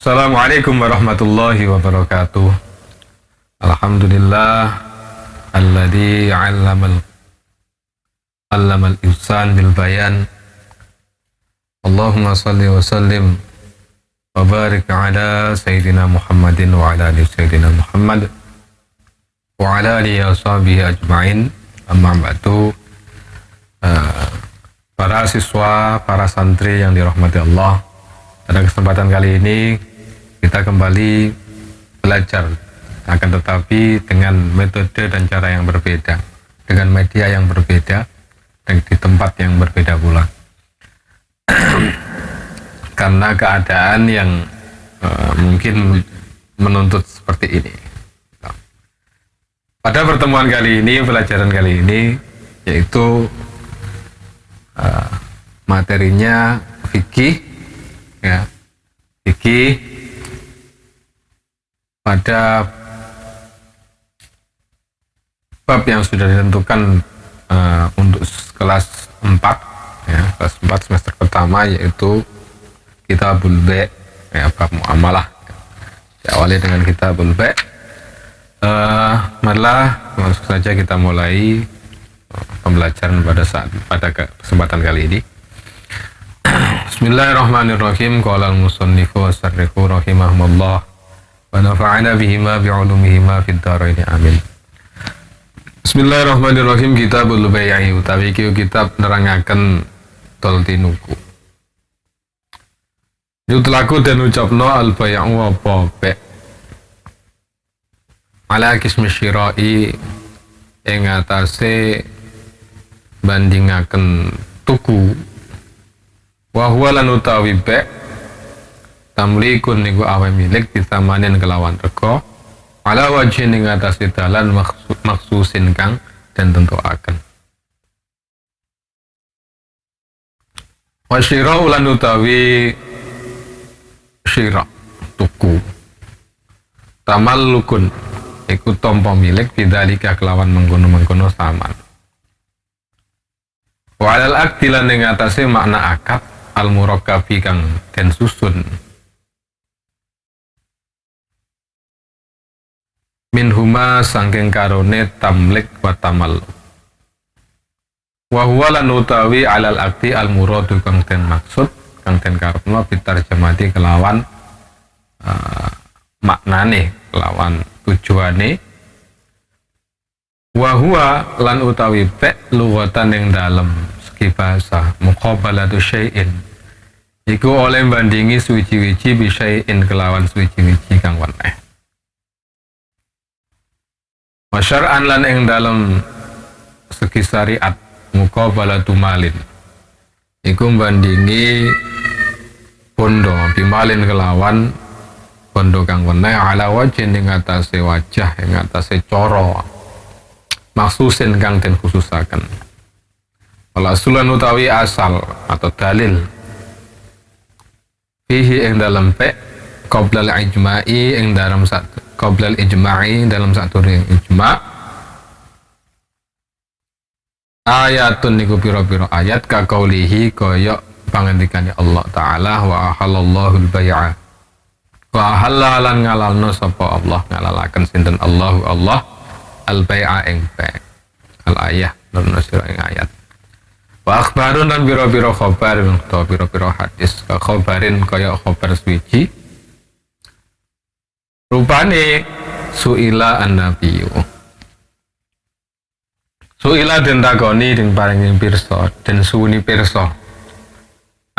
Assalamualaikum warahmatullahi wabarakatuh. Alhamdulillah alladzi 'allamal insan bil bayan. Allahumma shalli wa sallim wa barik ala sayyidina Muhammadin wa ala ali sayyidina Muhammad wa ala alihi wa sahbihi ajma'in. Amma ba'du. Para siswa, para santri yang dirahmati Allah, pada kesempatan kali ini kita kembali belajar, akan tetapi dengan metode dan cara yang berbeda, dengan media yang berbeda, dan di tempat yang berbeda pula. Karena keadaan yang mungkin menuntut seperti ini. Pada pertemuan kali ini, pelajaran kali ini, yaitu materinya fikih, ya, fikih pada bab yang sudah ditentukan untuk kelas 4, ya, kelas 4 semester pertama, yaitu Kitabul Ba', ya, bab muamalah. Diawali dengan Kitabul Ba'. Marilah langsung saja kita mulai pembelajaran pada kesempatan kali ini. Bismillahirrahmanirrahim. Qala al-musannifu wasarrihu rahimahumullah wa nafa'ana bihima bi'ulumihima fid dharain amin. Bismillahirrahmanirrahim. Kitabul Bai'i utawi kitab nerangaken tol tinuku. Yutlaku dan ucapno al-bai'u apa ba' ala kismi syira'i ing atase bandingaken tuku, wa huwa lan utawi ba' tamlikun niku awe milik disamanin kelawan rego ala wajhin ing atase dalan maksusin kang den tentuaken. Wa syira ulan utawi syira tuku, tamallukun iku tampa milik bidzalika kelawan mengkono-mengkono saman. Wa alal aqdi lan ing atase makna akad al murakkabi kang den susun minhuma sangking karone tamlik wa tamalluk. Wa huwa lan utawi alal aqdi al muradu kang den maksud, kang den karepno bitarjamati kelawan maknane, kelawan tujuane. Wa huwa lan utawi ba' lughatan ing dalem segi bahasa muqabalatu syai'in iku oleh bandingi suwiji-wiji bi syai'in kelawan suwiji-wiji kang weneh. Wa syar'an lan ing dalem segi syariat muqabalatu malin iku bandingi bondo bimalin kelawan bondo kang weneh ala wajhin ing atase wajah, ing atase cara maksusin kang den khususaken. Wala sulan utawi asal atau dalil fihi ing dalem pe qoblal ijma'i ing dalam qoblal ijma'i dalam satune ijma' ayatun niku pira-pira ayat ka qaulihi kaya pangendikane Allah taala wa ahallallahu al-bai'a wa ahalalan ngalalno sapa Allah, ngalalaken sinten Allahu Allah al-bai'a ing ba' al-ayah nurna sira ing ayat. Wa akhbarun dan biro-biro khobar atau biro-biro hadis ka khobarin kaya khobar suwiji rupane suila an-nabiyyu. Suila den takoni den paring pirsa den suwuni pirsa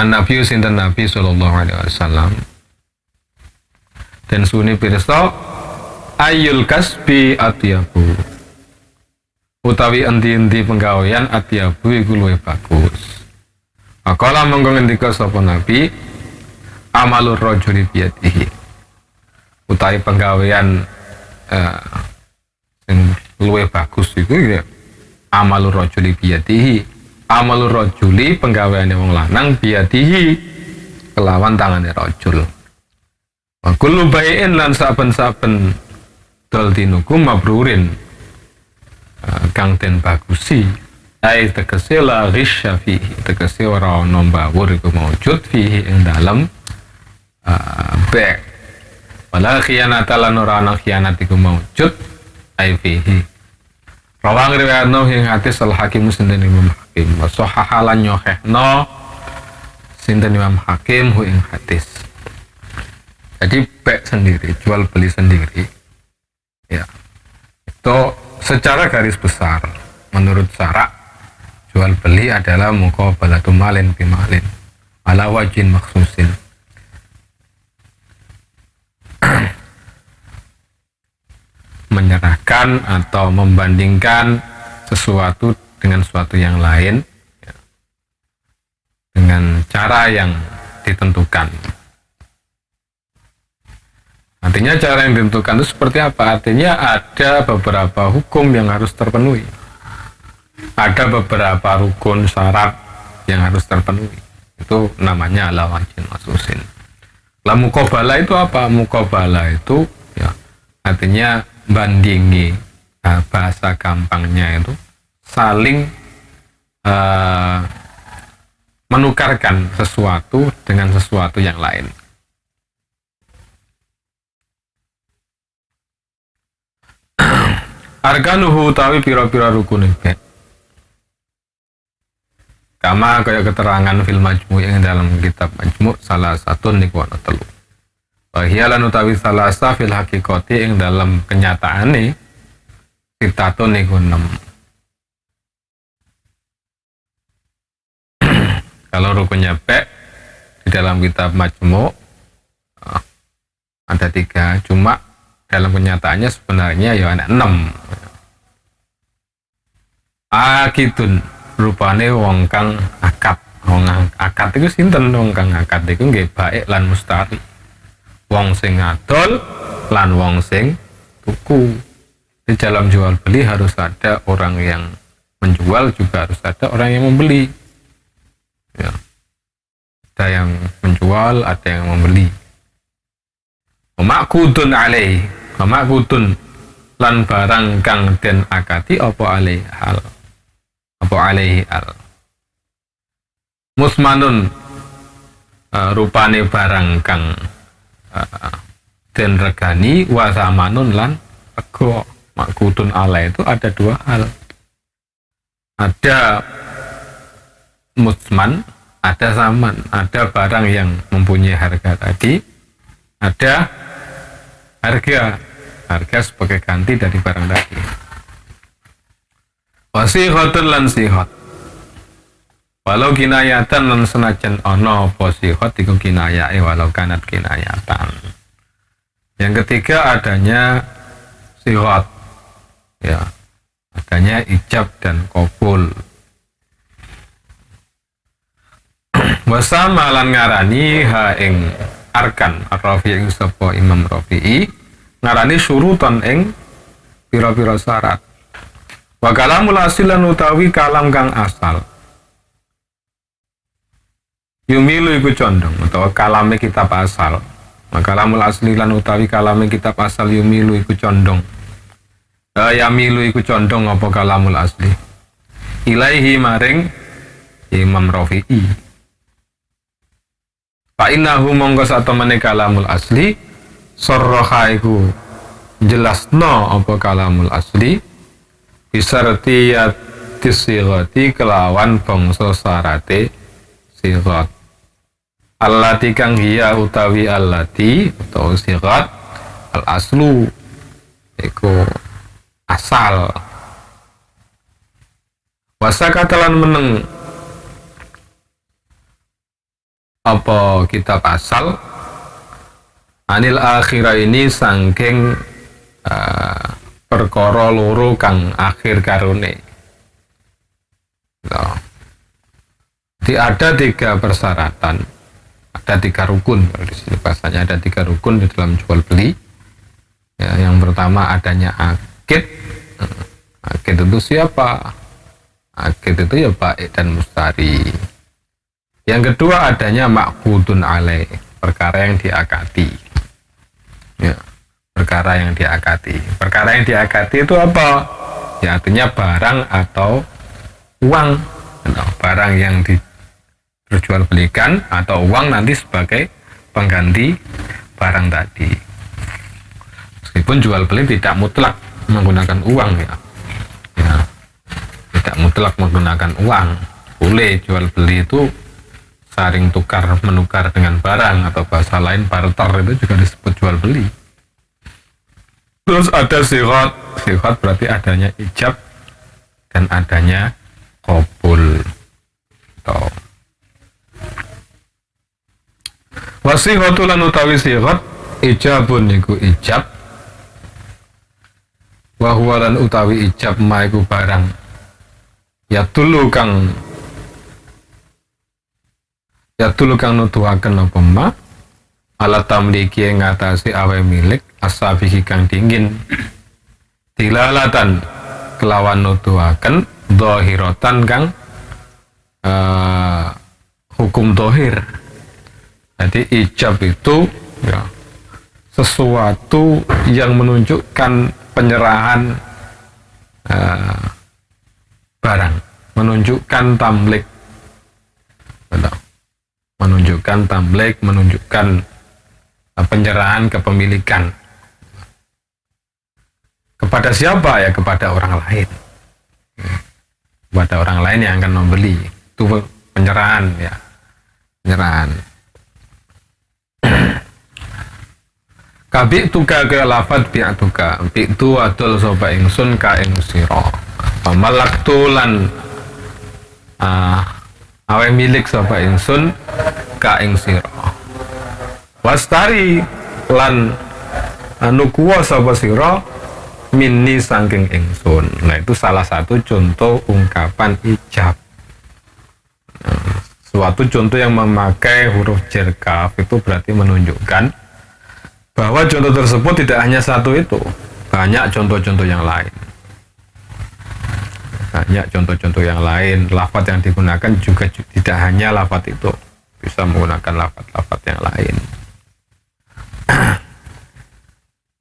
an-nabiyyu sinten Nabi sallallahu alaihi wasallam. Den suwuni pirsa ayyul kasbi atyabu utawi endi-endi penggawean atyabu iku luwih bagus. Maka monggo ngendika sapa Nabi amalur rajuli biyadihi utawi penggawean sing luwih bagus iku ya amalur rajuli biyadihi, amalur rajuli penggaweane wong lanang biyadihi kelawan tangane rajul. Wa kullu bai'in lan saben-saben dol tinuku mabrurin kang den bagusi ai tegese la ghisya fihi tegese ora ana mbawur iku maujud fihi ing dalem ba' Wala khiyanata lan ora ana khianat iku maujud ai fihi. Rawang riwayatno ing hadis al Hakim sinten Imam Hakim wa sahahalan nyohehno sinten Imam Hakim hu ing hadis. Jadi bek sendiri, jual beli sendiri. Ya. Itu secara garis besar menurut syarak jual beli adalah muqabalatu malin bimalin ala wajin maksusin. Menyerahkan atau membandingkan sesuatu dengan sesuatu yang lain ya, dengan cara yang ditentukan. Artinya cara yang ditentukan itu seperti apa? Artinya ada beberapa hukum yang harus terpenuhi, ada beberapa rukun syarat yang harus terpenuhi. Itu namanya ala wajin maksusin. Lah muqabalah itu apa? Muqabalah itu ya artinya bandingi, bahasa gampangnya itu saling menukarkan sesuatu dengan sesuatu yang lain. Arkanuhu utawi pira-pira rukune bek. Kama kaya keterangan fil majmu' yang dalam kitab majmu' salah satu niku ana telu. Wahiyalan utawi salasa fil hakikati ing dalam kenyataane sitatun niku 6. Kalau rukunnya bek di dalam kitab majmu' ada 3, cuma dalam kenyataannya sebenarnya ya ada 6. Akidun rupane wong kang akad. Wong akad iku sinten? Wong kang akad iku nggih baik lan mustari. Wong sing ngadol lan wong sing tuku. Di dalam jual beli harus ada orang yang menjual, juga harus ada orang yang membeli. Ya. Ada yang menjual, ada yang membeli. Makudun alaih, makudun lan barang kang den akati apa alaih hal, apa alaihi al. Musmanun rupane barang kang den regani wa samanun lan rego. Makudun alaih itu ada 2 hal. Ada musman, ada saman, ada barang yang mempunyai harga tadi, ada harga sebagai ganti dari barang tadi. Wasihatun lan sihat. Walau kinayatan lan senajan ono apa sihat iku kinayae walau kanat kinayatan. Yang ketiga adanya sihat. Ya. Adanya ijab dan qabul. Wasama lan ngarani ha ing arkan Ar-Rafi'i sapa Imam Rafi'i ngarani syurutan ing pira-pira syarat. Wa kalamul asilan utawi kalam kang asal. Yumilu iku condong utawa kalame kitab asal. Wa kalamul asli lan utawi kalame kitab asal yumilu iku condong. Yamilu iku condong apa kalamul asli. Ilaihi maring Imam Rafi'i. Fa innahu mongko satemene kalamul asli sarraha iku jelasno apa kalamul asli bisartiyati sighati kelawan bangsa syarate sighat allati kang hiya utawi allati utawa sighat al aslu iku asal. Wasakatalan meneng apa kitab asal anil akhirah ini sangking perkara loro kang akhir karone. Nah, jadi ada 3 persyaratan, ada 3 rukun. Di sini bahasanya ada 3 rukun di dalam jual beli. Ya, yang pertama adanya akid. Akid itu siapa? Akid itu ya baik dan mustari. Yang kedua adanya maqudun alaih, perkara yang diakati. Ya, perkara yang diakati. Perkara yang diakati itu apa? Ya artinya barang atau uang. Barang yang diperjualbelikan atau uang nanti sebagai pengganti barang tadi. Meskipun jual beli tidak mutlak menggunakan uang ya. Tidak mutlak menggunakan uang. Boleh jual beli itu saling tukar menukar dengan barang, atau bahasa lain barter, itu juga disebut jual beli. Terus ada sighot. Sighot berarti adanya ijab dan adanya qabul. Wasighatu lan utawi sighot ijabun niku ijab, wa huwa lan utawi ijab ma iku barang ya tulu kang nuduhaken apa ma ala tamliki ngatasi awe milik asabihi kang dingin dilalatan kelawan nuduhaken dhahiratan kang hukum dohir. Jadi ijab itu ya, sesuatu yang menunjukkan penyerahan barang, menunjukkan tamlik, menunjukkan penyerahan kepemilikan kepada siapa ya, kepada orang lain, kepada orang lain yang akan membeli. Itu penyerahan ya, penyerahan. Kabik tuka ke lafad bi'atuka bi'tu adul sopa ingsun ka ing sira pamalak tulan awe milik sopa ingsun ka ing sira wastari lan nukuwa sopa sira minni sangking ingsun. Nah, itu salah satu contoh ungkapan ijab. Suatu contoh yang memakai huruf jar kaf itu berarti menunjukkan bahwa contoh tersebut tidak hanya satu itu, banyak contoh-contoh yang lain. Banyak contoh-contoh yang lain. Lafaz yang digunakan juga tidak hanya lafaz itu, bisa menggunakan lafaz-lafaz yang lain.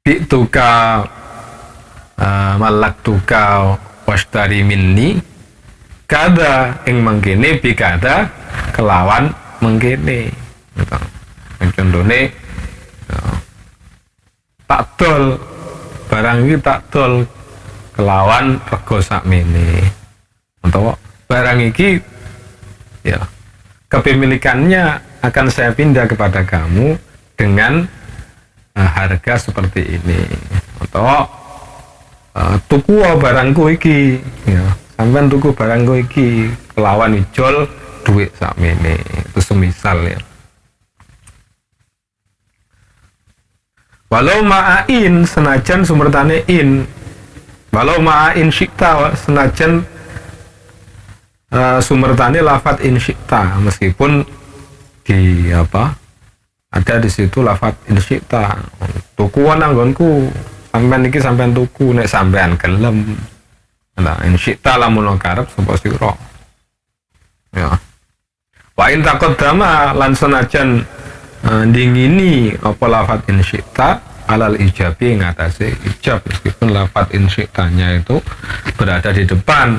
Bi'tuka malaktuka washtari minni kada ing mengkene bi kada kelawan mengkene. Contohnya tak dol barang ini, tak dol kelawan rego sakmene. Untuk barang ini ya kepemilikannya akan saya pindah kepada kamu dengan harga seperti ini. Untuk tuku barangku iki ya, sampean tuku barangku iki kelawan ijol duit sakmene. Itu semisal ya. Walau ma'ain senajan sumbertane in, walau ma'ain syikta senajan sumbertane lafat in syikta, meskipun di apa ada di situ lafat in syikta. Tukuan anggonku, sampean iki sampean tuku nek sampean gelem. Nah, in syikta lamun karep sapa sira. Ya. Wa in taqaddama lan senajan dingini apa lafat insyikta alal ijabi ngatasi ijab, meskipun lafat insyiktanya itu berada di depan.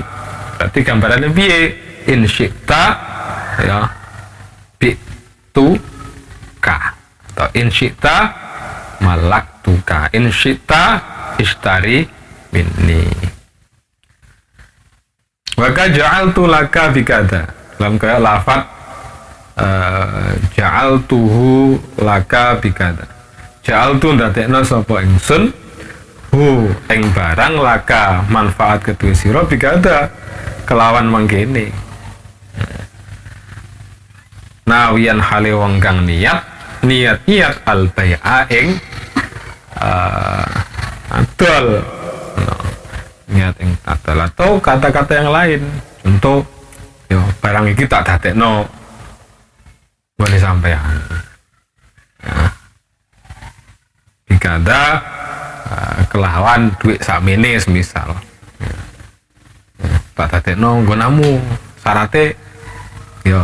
Berarti gambarannya piye? Insyikta ya bi tu ka, atau insyikta malak tuka, insyikta ishtari minni. Waka ja'altu laka bikada, dalam kayak lafat ja'altuhu laka bikada. Ja'altu ndadekno sapa ingsun hu ing barang laka manfaat kedue sira bikada kelawan mangkene. Nawian hale wong kang niat al bai'a ing adol. Niat ing adol atau kata-kata yang lain. Contoh yo barang iki tak dadekno boleh sampean ya. Bikada kelawan duit sakmene semisal ya. Tak dadekno nggonamu syarate yo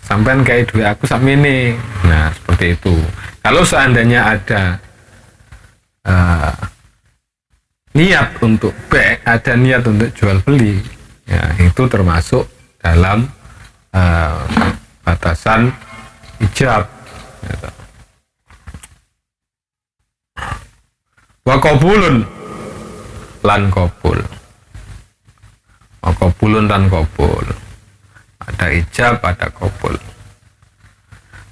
sampean kayak duit aku sakmene. Nah, seperti itu. Kalau seandainya ada niat untuk ada niat untuk jual beli ya, itu termasuk dalam batasan ijab. Wa qabulun lan qabul. Wa qabulun dan qabul. Ada ijab, ada qabul.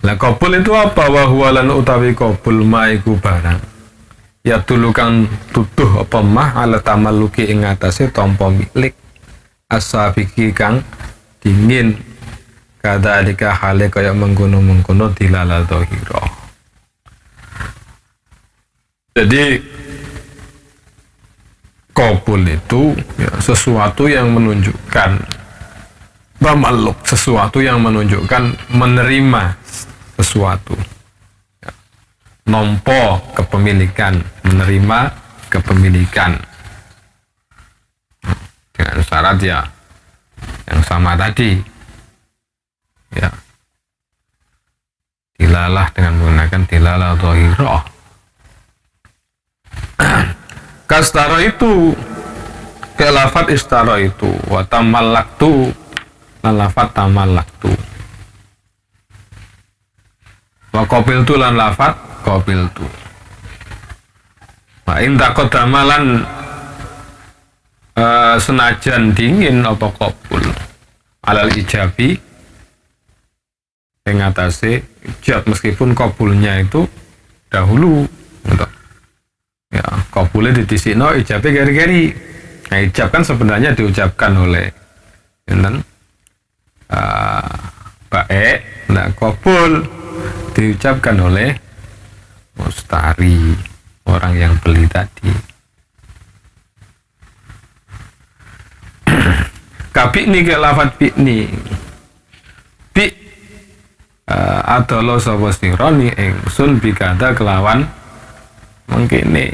Lah qabul itu apa? Wa huwa lan utawi qabul ma iku barang. Ya tulukan tutuh apa mah ala tamalluki ing atase tampa milik asabiki kang dingin kadalika hale kaya mengkono-mengkono dilala dhahira. Jadi qabul itu ya, sesuatu yang menunjukkan tamalluk, sesuatu yang menunjukkan menerima sesuatu. Nompo kepemilikan, menerima kepemilikan dengan syarat ya yang sama tadi ya, dilalah dengan menggunakan dilalah dhahirah. Kastara itu ke lafat istara itu wa tamallaktu lan lafat tamallaktu wa qabiltu lan lafat qabiltu. Wa in taqaddamalan senajan dingin apa qabul alal ijabi yang atase ijab meskipun qabulnya itu dahulu gitu. Ya, qabulnya ditisikno ijabnya gari-gari. Nah, ijab kan sebenarnya diucapkan oleh baik, nah qabul diucapkan oleh mustari, orang yang beli tadi. Kabikni ke lafat bikni bi adolo sapa sira ni ingsun bikada kelawan mengkene.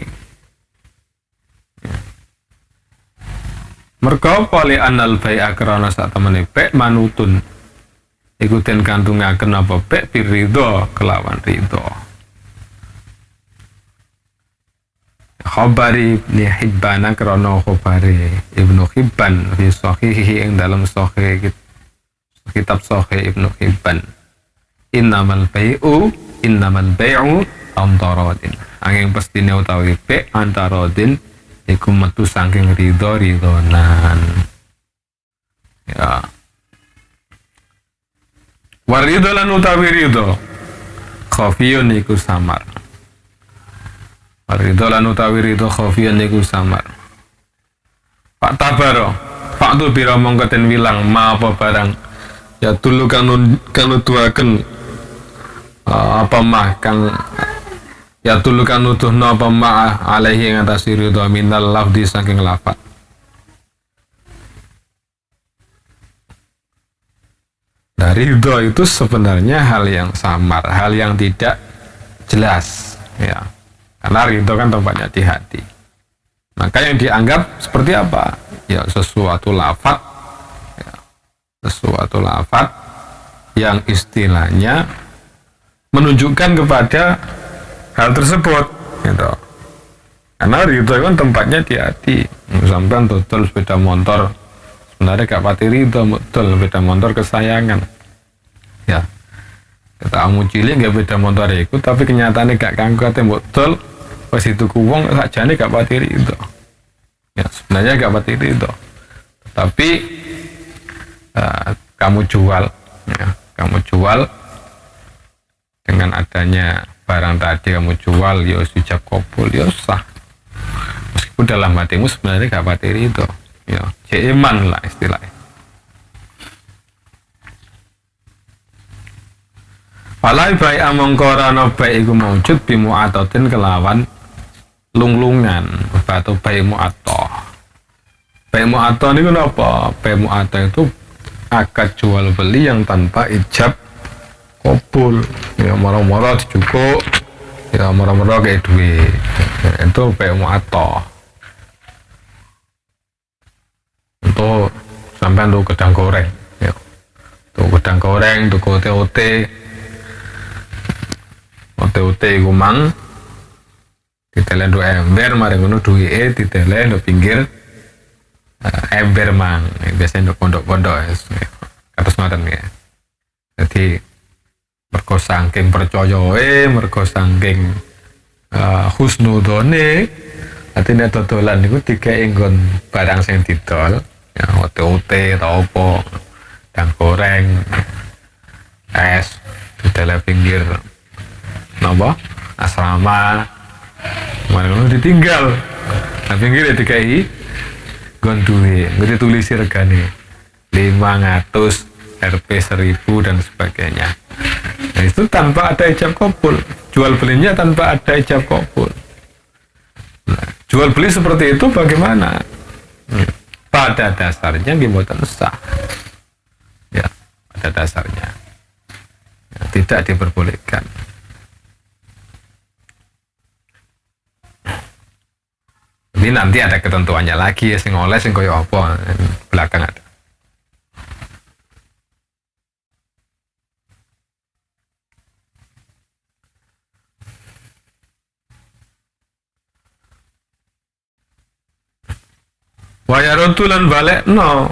Merga pali anal bai'a krana sak temene bek manutun iku den kantungaken apa bek piridho kelawan ridho. Khabari Ibnu Hibban krana khabari Ibnu Hibban fi sahihi ing dalam sahih kitab sahih Ibnu Hibban. Innamal bai'u antaradin. Angin pastine utawi be antaradin iku metu saking ridho-ridhonan. Ya. Waridho lan utawi ridho khafiyun iku samar. Ridho lan utawi ridho khafiyun iku samar. Pak tabaro, Pak tu bira mongko ten wilang ma apa barang ya tulu kanu tuaken apa mah kang ya tulu kanu tuhna apa ma alaihi ing atas ridho minal lafdi saking lafat. Nah, ridho itu sebenarnya hal yang samar, hal yang tidak jelas ya. Karena ridho kan tempatnya di hati. Maka yang dianggap seperti apa? Ya sesuatu lafaz ya, sesuatu lafaz yang istilahnya menunjukkan kepada hal tersebut gitu. Karena ridho kan tempatnya di hati. Sampai total sepeda motor sebenarnya gak pati ridho, betul sepeda motor kesayangan ya. Kita amu cilik gak beda motor itu, tapi kenyataannya gak kangkate betul pas itu kuwong sakjane gak pati ridho. Ya, sebenarnya gak pati ridho. Tapi kamu jual ya, kamu jual dengan adanya barang tadi kamu jual ya sujab qabul ya sah. Meskipun dalam hatimu sebenarnya gak pati ridho. Ya, iman lah istilahnya. Walai baik amongkorano baik iku maujud bimu'atotin kelawan lunglungan atau baik mu'atoh. Baik mu'atoh ini kenapa? Baik mu'atoh itu akad jual beli yang tanpa ijab qabul. Ya moro-moro dijukuk, ya moro-moro kayak duit. Ya, itu baik mu'atoh. Untuk sampai untuk gedang goreng ya. Untuk gedang goreng, untuk OT-OT iku mang ditelen do ember mari ngono duwike ditelen do pinggir ember mang biasanya do pondok-pondok kados ngoten ya. Jadi mergo saking percayae, mergo saking husnudone Ati nek dodolan niku dikei nggon barang sing didol, ya ote-ote atau apa, dan goreng, es, di dalam pinggir napa? Asrama. Mana ditinggal. Nah pinggir dikei nggon duwe, nggo ditulisi regane 500 Rp 1000 dan sebagainya. Nah, itu tanpa ada ijab kabul. Jual belinya tanpa ada ijab kabul. Nah, jual beli seperti itu bagaimana? Pada dasarnya mboten sah. Ya, pada dasarnya ya, tidak diperbolehkan. Ini nanti ada ketentuannya lagi ya, sing oleh sing koyo apa belakang ada. Wayarutulan balik no.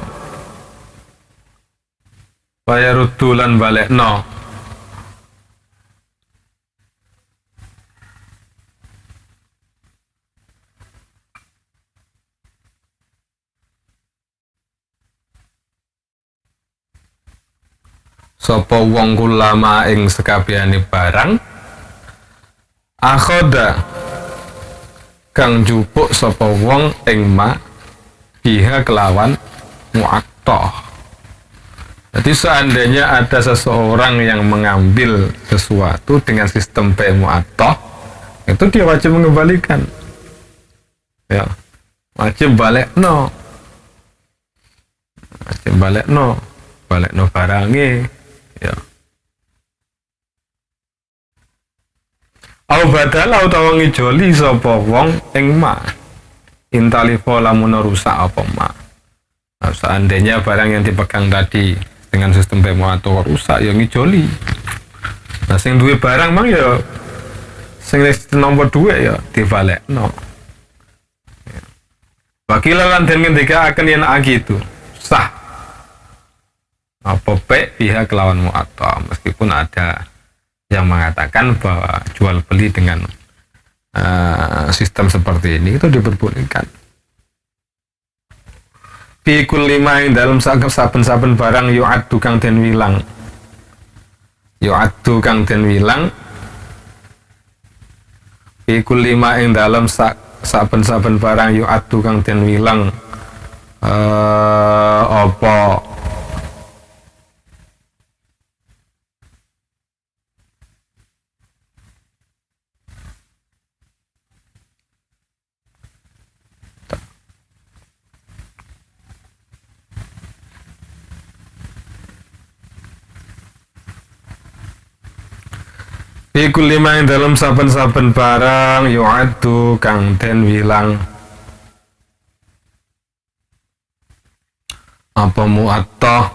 Wayarutulan balik no. Sapa wong kulama ing sekabehane barang akhoda kang jupuk sapa wong ing ma biha kelawan mu'attah. Jadi seandainya ada seseorang yang mengambil sesuatu dengan sistem bai mu'attah, itu dia wajib mengembalikan. Ya, wajib balik no. Wajib balik no barangnya. Ya. Au badala utawa ngijoli sapa wong ing ma intalifo lamun rusak apa mak. Nah, seandainya barang yang dipegang tadi dengan sistem bemo atau rusak ya ngijoli. Nah sing duwe barang mang ya sing nomor 2 ya dibalekno. Wakilan den ngendika akan yen gitu sah apa baik pihak lawan mu'atta, meskipun ada yang mengatakan bahwa jual beli dengan sistem seperti ini itu diperbolehkan. Fi kulli ma ing dalam saben-saben barang yu'addu kang den wilang. Yu'addu kang den wilang. Fi kulli ma ing dalam saben-saben barang yu'addu kang den wilang apa iku lima ing dalam saben-saben barang yu'addu kang den wilang apa mu'attah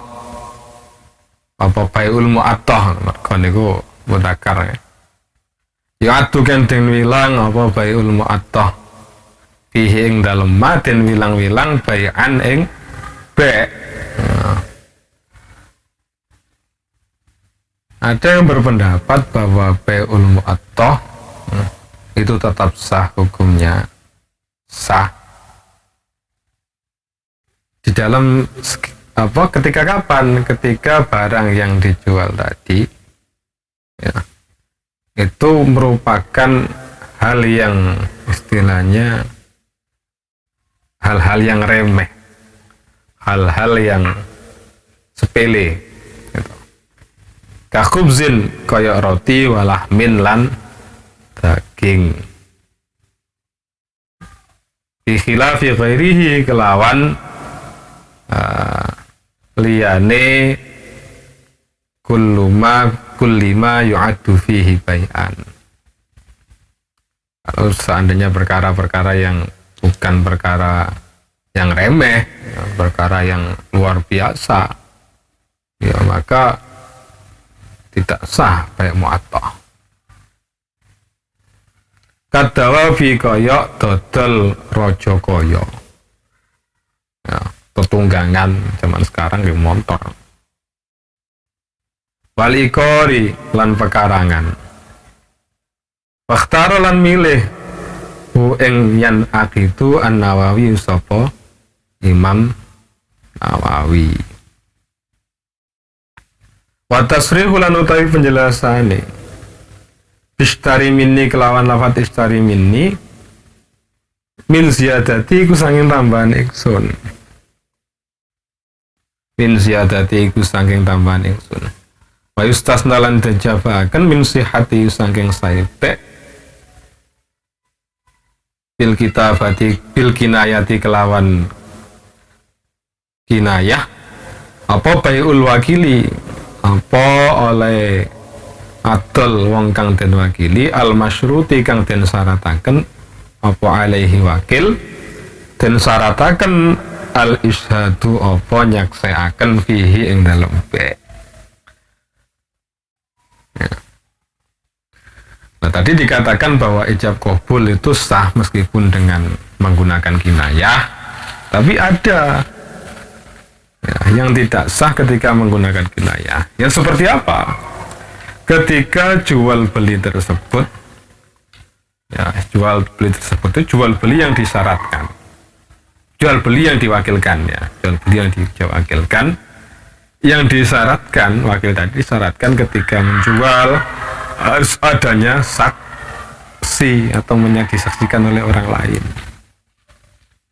apa bai'ul mu'attah mergo niku mudzakkar ya. Yu'addu kang den wilang apa bai'ul mu'attah fihi ing dalem ma den wilang-wilang bai'an ing ba'. Ada yang berpendapat bahwa bai'ul mu'attah itu tetap sah hukumnya, sah di dalam apa ketika kapan? Ketika barang yang dijual tadi ya, itu merupakan hal yang istilahnya hal-hal yang remeh, hal-hal yang sepele. Kakubzin kaya roti walahmin lan daging. Fi khilafi ghairihi kelawan liyane kullima yu'addu fihi bai'an. Kalau seandainya perkara-perkara yang bukan perkara yang remeh, perkara yang luar biasa, ya maka tidak sah baik mu'attah. Kadawa fi kaya dodol rojo kaya. Ya, tetunggangan zaman sekarang di motor. Walikori lan pekarangan. Wakhtaro lan milih hu ing yan aqidu An-Nawawi sapa Imam Nawawi. Wa tasrihu lan utawi penjelasane ishtari minni kelawan lafat ishtari minni min ziyadati iku sanging tambahan ingsun. Min ziyadati iku sanging tambahan ingsun. Wa yustasna lan dijabaken min sihati sanging saite bil kitabati bil kinayati kelawan kinayah apa baiul wakili apa oleh adol wong kang den wakili al masyruti kang den syarataken apa alaihi wakil den syarataken al ishadu apa nyaksekaken fihi ing dalem be. Nah, tadi dikatakan bahwa ijab qabul itu sah meskipun dengan menggunakan kinayah, tapi ada yang tidak sah ketika menggunakan kinayah. Yang seperti apa? Ketika jual beli tersebut, jual beli tersebut itu jual beli yang disyaratkan, jual beli yang diwakilkan, jual beli yang diwakilkan, yang disyaratkan wakil tadi disyaratkan ketika menjual harus adanya saksi atau disaksikan oleh orang lain.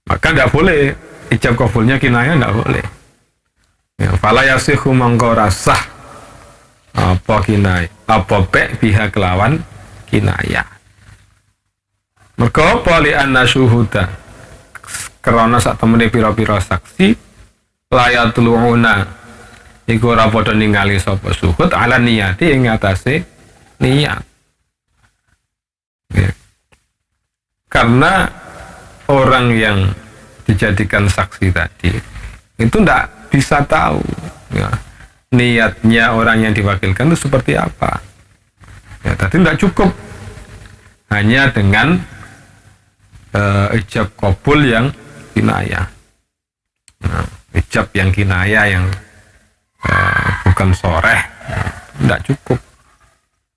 Maka tidak boleh ijab qabulnya kinayah, tidak boleh. Fala yasihu mangko rasah apa kinayah apa be biha kelawan kinayah. Mergo apa li anna syuhuda karena sak temene pira-pira saksi layatluuna iku ora padha ningali sapa syuhud ala niyati ing atase niat. Karena orang yang dijadikan saksi tadi itu tidak bisa tahu niatnya orang yang diwakilkan itu seperti apa. Tadi tidak cukup hanya dengan ijab qabul yang kinayah. Ijab yang kinayah yang bukan soreh tidak cukup.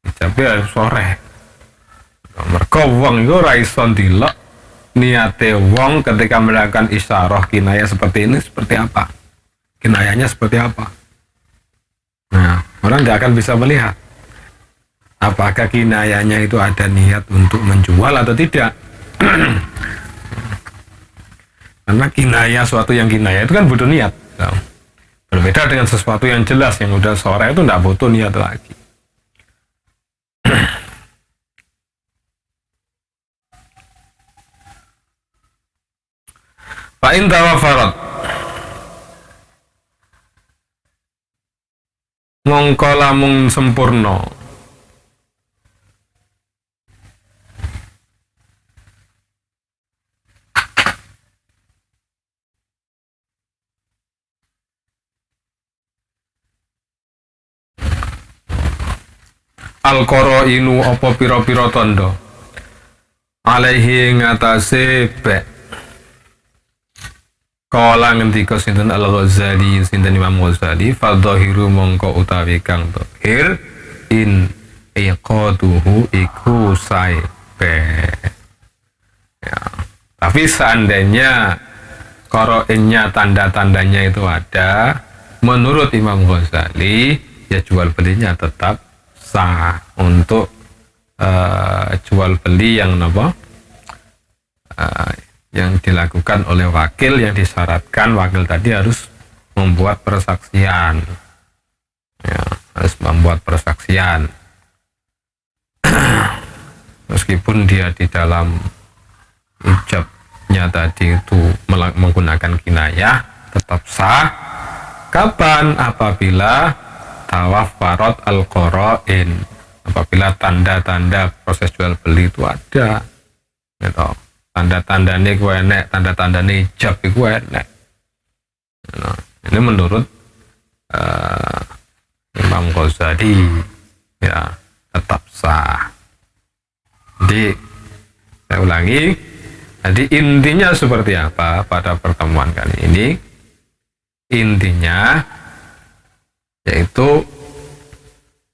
Ijabnya harus soreh. Mergo wong iku ora iso ndelok niate wong ketika melakukan isyarah kinayah seperti ini seperti apa. Kinayahnya seperti apa. Nah, orang tidak akan bisa melihat apakah kinayahnya itu ada niat untuk menjual atau tidak. Karena kinayah, suatu yang kinayah itu kan butuh niat. Berbeda dengan sesuatu yang jelas yang udah sore itu tidak butuh niat lagi. Fa'in tawafarat mongko lamun sempurna al-qara inu apa pira-pira tanda alaihi ngatase be. Kala ngendika sinten Al-Ghazali sinten Imam Ghazali fadhahiru mongko utawi kang dhahir in iqaduhu iku saibe. Tapi seandainya qarainnya tanda-tandanya itu ada, menurut Imam Ghazali ya jual belinya tetap sah untuk jual beli yang yang dilakukan oleh wakil yang disyaratkan wakil tadi harus membuat persaksian, harus membuat persaksian. Meskipun dia di dalam ijabnya tadi itu menggunakan kinayah tetap sah. Kapan? Apabila tawaffarat al-qara'in, apabila tanda-tanda proses jual beli itu ada, gitu. Tanda-tandanya gue enek, tanda-tandanya ijab gue enek. Nah, ini menurut Imam Ghazali ya tetap sah. Jadi saya ulangi, jadi intinya seperti apa pada pertemuan kali ini? Intinya yaitu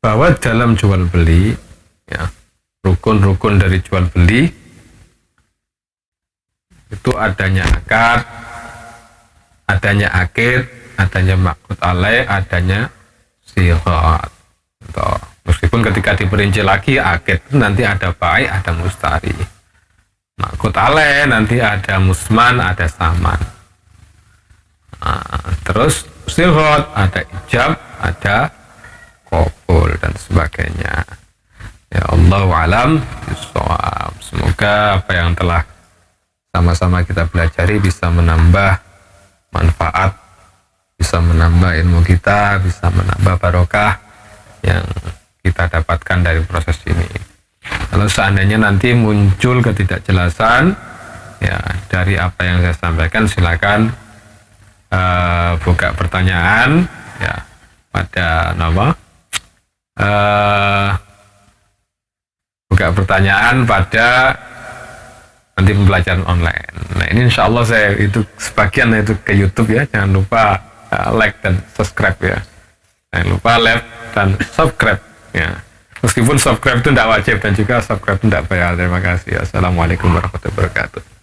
bahwa dalam jual beli, ya, rukun-rukun dari jual beli Itu adanya akad, adanya akid, adanya maqut alaih, adanya sighat. Meskipun ketika diperinci lagi akid itu nanti ada baik, ada mustari. Maqut alaih nanti ada musman, ada saman. Terus sighat ada ijab, ada qabul dan sebagainya. Ya Allah alam bisawab. Semoga apa yang telah sama-sama kita pelajari bisa menambah manfaat, bisa menambah ilmu kita, bisa menambah barokah yang kita dapatkan dari proses ini. Kalau seandainya nanti muncul ketidakjelasan ya dari apa yang saya sampaikan, silakan buka pertanyaan ya pada buka pertanyaan pada nanti pembelajaran online. Nah ini insya Allah saya itu sebagian itu ke YouTube ya, jangan lupa like dan subscribe ya, jangan lupa like dan subscribe ya, meskipun subscribe itu tidak wajib dan juga subscribe itu tidak bayar. Terima kasih. Assalamualaikum warahmatullahi wabarakatuh.